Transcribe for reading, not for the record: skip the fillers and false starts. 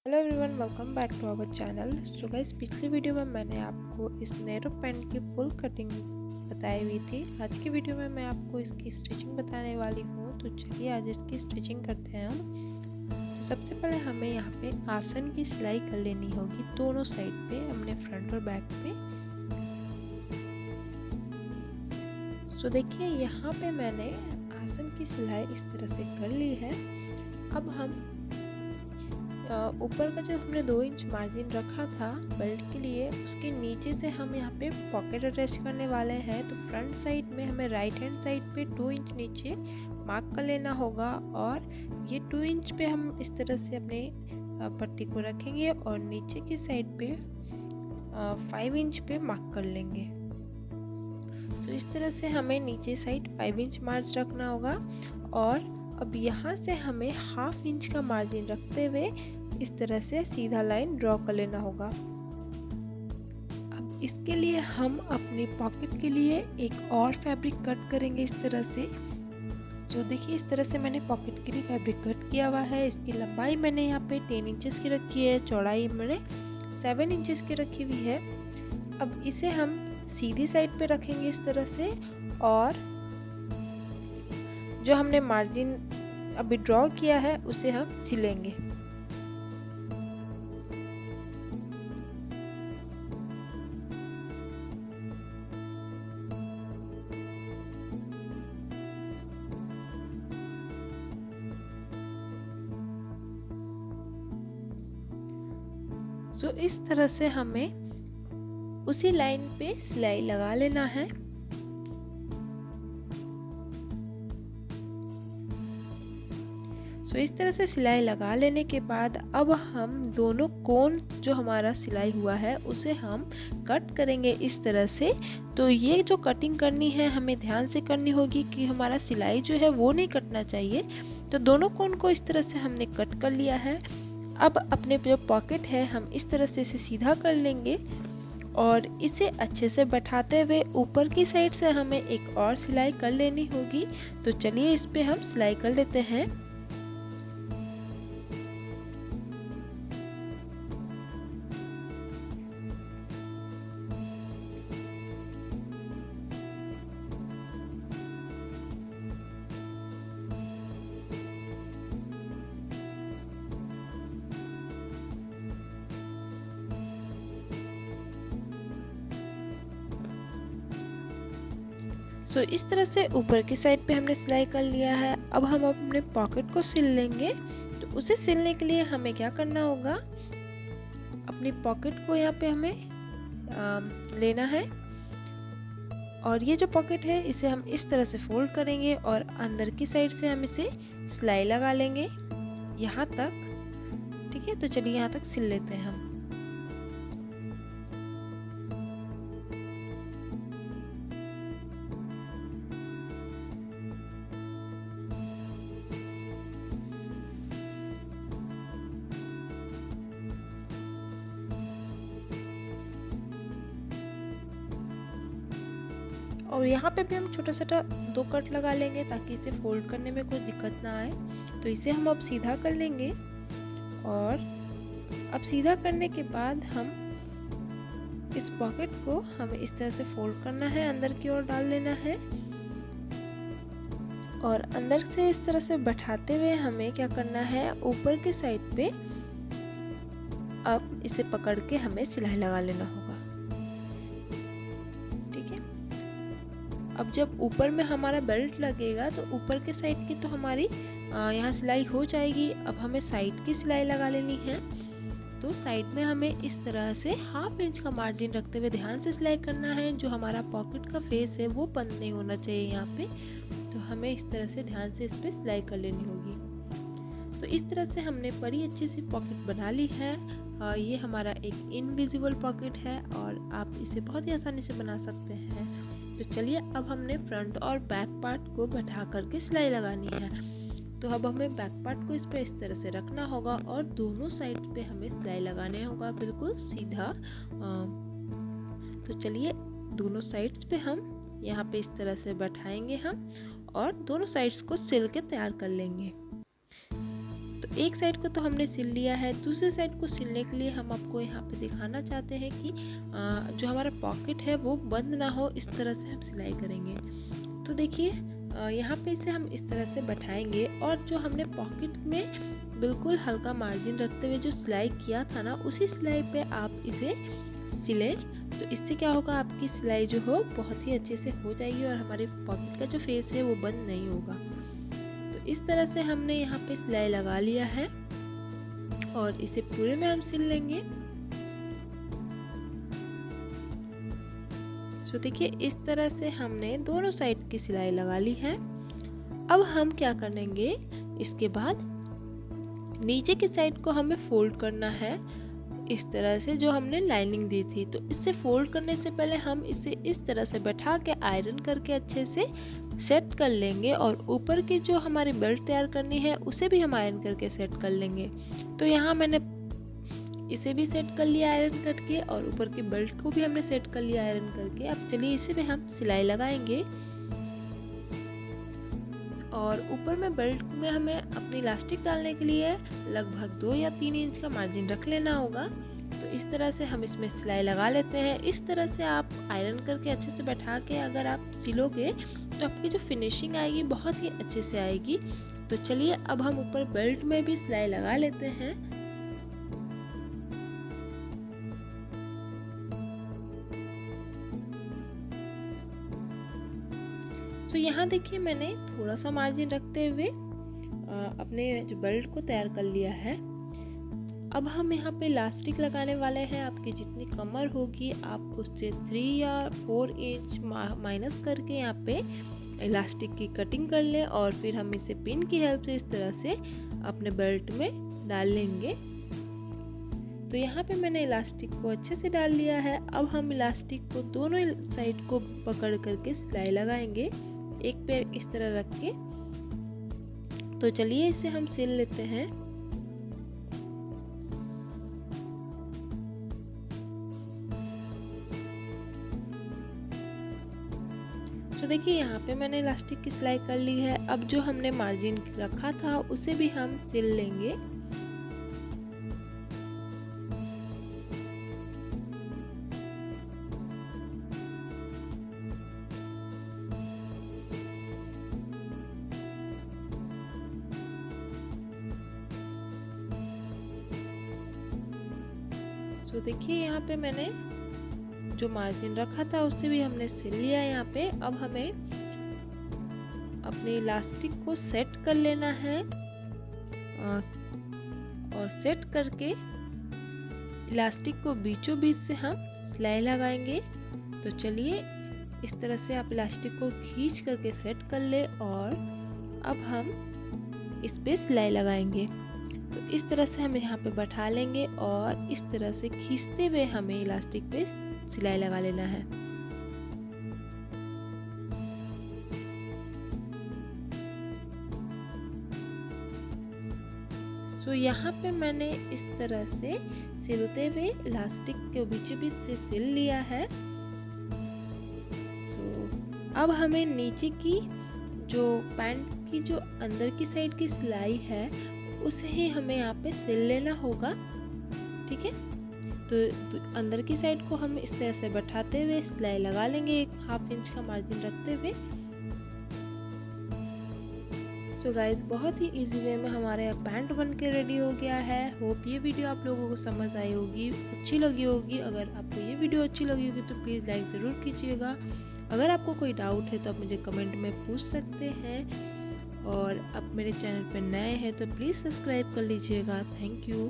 Hello everyone, welcome back to our channel. So guys, पिछली video में मैंने आपको इस नैरो पैंट की फुल कटिंग बताई हुई थी। आज की वीडियो में मैं आपको इसकी स्टिचिंग बताने वाली हूँ। तो चलिए आज इसकी स्टिचिंग करते हैं हम। तो सबसे पहले हमें यहाँ पे आसन की सिलाई कर लेनी होगी दोनों साइड पे, हमने फ्रंट और बैक पे। सो देखिए यहाँ पे मैंने आसन की सिलाई इस तरह से कर ली है। अब हम ऊपर का जो हमने 2 इंच मार्जिन रखा था बेल्ट के लिए, उसके नीचे से हम यहाँ पे पॉकेट अटैच करने वाले हैं। तो फ्रंट साइड में हमें राइट हैंड साइड पे 2 इंच नीचे मार्क कर लेना होगा और ये 2 इंच पे हम इस तरह से अपने पट्टी को रखेंगे और नीचे की साइड पे 5 इंच पे मार्क कर लेंगे। तो इस तरह से हमें नीचे साइड 5 इंच मार्क रखना होगा और अब यहाँ से हमें हाफ इंच का मार्जिन रखते हुए इस तरह से सीधा लाइन ड्रॉ कर लेना होगा। अब इसके लिए हम अपनी पॉकेट के लिए एक और फैब्रिक कट करेंगे इस तरह से। जो देखिए इस तरह से मैंने पॉकेट के लिए फैब्रिक कट किया हुआ है। इसकी लंबाई मैंने यहाँ पे 10 इंचेस की रखी है, चौड़ाई मैंने 7 इंचेस की रखी हुई है। अब इसे हम सीधी साइड पे रखेंगे इस तरह से और जो हमने मार्जिन अभी ड्रॉ किया है उसे हम सिलेंगे। सो इस तरह से हमें उसी लाइन पे सिलाई लगा लेना है। सो इस तरह से सिलाई लगा लेने के बाद अब हम दोनों कोन जो हमारा सिलाई हुआ है उसे हम कट करेंगे इस तरह से। तो ये जो कटिंग करनी है हमें ध्यान से करनी होगी कि हमारा सिलाई जो है वो नहीं कटना चाहिए। तो दोनों कोन को इस तरह से हमने कट कर लिया है। अब अपने जो पॉकेट है हम इस तरह से इसे सीधा कर लेंगे और इसे अच्छे से बैठाते हुए ऊपर की साइड से हमें एक और सिलाई कर लेनी होगी। तो चलिए इस पे हम सिलाई कर लेते हैं। सो इस तरह से ऊपर की साइड पे हमने सिलाई कर लिया है। अब हम अपने पॉकेट को सिल लेंगे। तो उसे सिलने के लिए हमें क्या करना होगा, अपनी पॉकेट को यहाँ पे हमें लेना है और ये जो पॉकेट है इसे हम इस तरह से फोल्ड करेंगे और अंदर की साइड से हम इसे सिलाई लगा लेंगे यहाँ तक। ठीक है, तो चलिए यहाँ तक सिल लेते हैं हम। और यहाँ पे भी हम छोटा छोटा 2 कट लगा लेंगे ताकि इसे फोल्ड करने में कोई दिक्कत ना आए। तो इसे हम अब सीधा कर लेंगे और अब सीधा करने के बाद हम इस पॉकेट को हमें इस तरह से फोल्ड करना है, अंदर की ओर डाल लेना है और अंदर से इस तरह से बैठाते हुए हमें क्या करना है, ऊपर की साइड पे अब इसे पकड़ के हमें सिलाई लगा लेना होगा। ठीक है, अब जब ऊपर में हमारा बेल्ट लगेगा तो ऊपर के साइड की तो हमारी यहाँ सिलाई हो जाएगी। अब हमें साइड की सिलाई लगा लेनी है। तो साइड में हमें इस तरह से हाफ इंच का मार्जिन रखते हुए ध्यान से सिलाई करना है। जो हमारा पॉकेट का फेस है वो बंद नहीं होना चाहिए यहाँ पे। तो हमें इस तरह से ध्यान से इस पर सिलाई कर लेनी होगी। तो इस तरह से हमने बड़ी अच्छी सी पॉकेट बना ली है। ये हमारा एक इनविजिबल पॉकेट है और आप इसे बहुत ही आसानी से बना सकते हैं। तो चलिए अब हमने फ्रंट और बैक पार्ट को बैठा करके सिलाई लगानी है। तो अब हमें बैक पार्ट को इस पर इस तरह से रखना होगा और दोनों साइड पे हमें सिलाई लगाने होगा बिल्कुल सीधा। तो चलिए दोनों साइड्स पे हम यहाँ पे इस तरह से बैठाएंगे हम और दोनों साइड्स को सिल के तैयार कर लेंगे। तो एक साइड को तो हमने सिल लिया है, दूसरी साइड को सिलने के लिए हम आपको यहाँ पे दिखाना चाहते हैं कि जो हमारा पॉकेट है वो बंद ना हो, इस तरह से हम सिलाई करेंगे। तो देखिए यहाँ पे इसे हम इस तरह से बैठाएंगे और जो हमने पॉकेट में बिल्कुल हल्का मार्जिन रखते हुए जो सिलाई किया था ना, उसी सिलाई पे आप इसे सिले। तो इससे क्या होगा, आपकी सिलाई जो हो बहुत ही अच्छे से हो जाएगी और हमारे पॉकेट का जो फेस है वो बंद नहीं होगा। तो इस तरह से हमने यहाँ पे सिलाई लगा लिया है और इसे पूरे में हम सिल लेंगे। तो देखिए इस तरह से हमने दोनों साइड की सिलाई लगा ली है। अब हम क्या करेंगे, इसके बाद नीचे की साइड को हमें फोल्ड करना है इस तरह से, जो हमने लाइनिंग दी थी। तो इससे फोल्ड करने से पहले हम इसे इस तरह से बैठा के आयरन करके अच्छे से सेट कर लेंगे और ऊपर की जो हमारी बेल्ट तैयार करनी है उसे भी हम आयरन करके सेट कर लेंगे। तो यहाँ मैंने इसे भी सेट कर लिया आयरन करके और ऊपर की बेल्ट को भी हमने सेट कर लिया आयरन करके। अब चलिए इसे भी हम सिलाई लगाएंगे और ऊपर में बेल्ट में हमें अपनी इलास्टिक डालने के लिए लगभग 2 या 3 इंच का मार्जिन रख लेना होगा। तो इस तरह से हम इसमें सिलाई लगा लेते हैं। इस तरह से आप आयरन करके अच्छे से बैठा के अगर आप सिलोगे तो आपकी जो फिनिशिंग आएगी बहुत ही अच्छे से आएगी। तो चलिए अब हम ऊपर बेल्ट में भी सिलाई लगा लेते हैं। तो यहाँ देखिए मैंने थोड़ा सा मार्जिन रखते हुए अपने जो बेल्ट को तैयार कर लिया है। अब हम यहाँ पे इलास्टिक लगाने वाले हैं। आपकी जितनी कमर होगी आप उससे 3 या 4 इंच माइनस करके यहाँ पे इलास्टिक की कटिंग कर लें और फिर हम इसे पिन की हेल्प से इस तरह से अपने बेल्ट में डाल लेंगे। तो यहाँ पे मैंने इलास्टिक को अच्छे से डाल लिया है। अब हम इलास्टिक को दोनों साइड को पकड़ करके सिलाई लगाएंगे, एक पैर इस तरह रख के। तो चलिए इसे हम सिल लेते हैं। तो देखिए यहाँ पे मैंने इलास्टिक की सिलाई कर ली है। अब जो हमने मार्जिन रखा था उसे भी हम सिल लेंगे। तो देखिए यहाँ पे मैंने जो मार्जिन रखा था उससे भी हमने सिल लिया है। यहाँ पे अब हमें अपने इलास्टिक को सेट कर लेना है और सेट करके इलास्टिक को बीचों बीच से हम सिलाई लगाएंगे। तो चलिए इस तरह से आप इलास्टिक को खींच करके सेट कर ले और अब हम इस पे सिलाई लगाएंगे। तो इस तरह से हम यहाँ पे बैठा लेंगे और इस तरह से खींचते हुए हमें इलास्टिक पे सिलाई लगा लेना है। तो यहाँ पे मैंने इस तरह से सिलते हुए इलास्टिक के बीचों बीच से सिल लिया है। अब हमें नीचे की जो पैंट की जो अंदर की साइड की सिलाई है उसे ही हमें यहाँ पे सिल लेना होगा, ठीक है। तो अंदर की साइड को हम इस तरह से बैठाते हुए सिलाई लगा लेंगे, 1/2 इंच का मार्जिन रखते हुए। सो गाइज बहुत ही इजी वे में हमारे यहाँ पैंट बन के रेडी हो गया है। होप ये वीडियो आप लोगों को समझ आई होगी, अच्छी लगी होगी। अगर आपको ये वीडियो अच्छी लगी होगी तो प्लीज़ लाइक ज़रूर कीजिएगा। अगर आपको कोई डाउट है तो आप मुझे कमेंट में पूछ सकते हैं और आप मेरे चैनल पर नए हैं तो प्लीज़ सब्सक्राइब कर लीजिएगा। Thank you.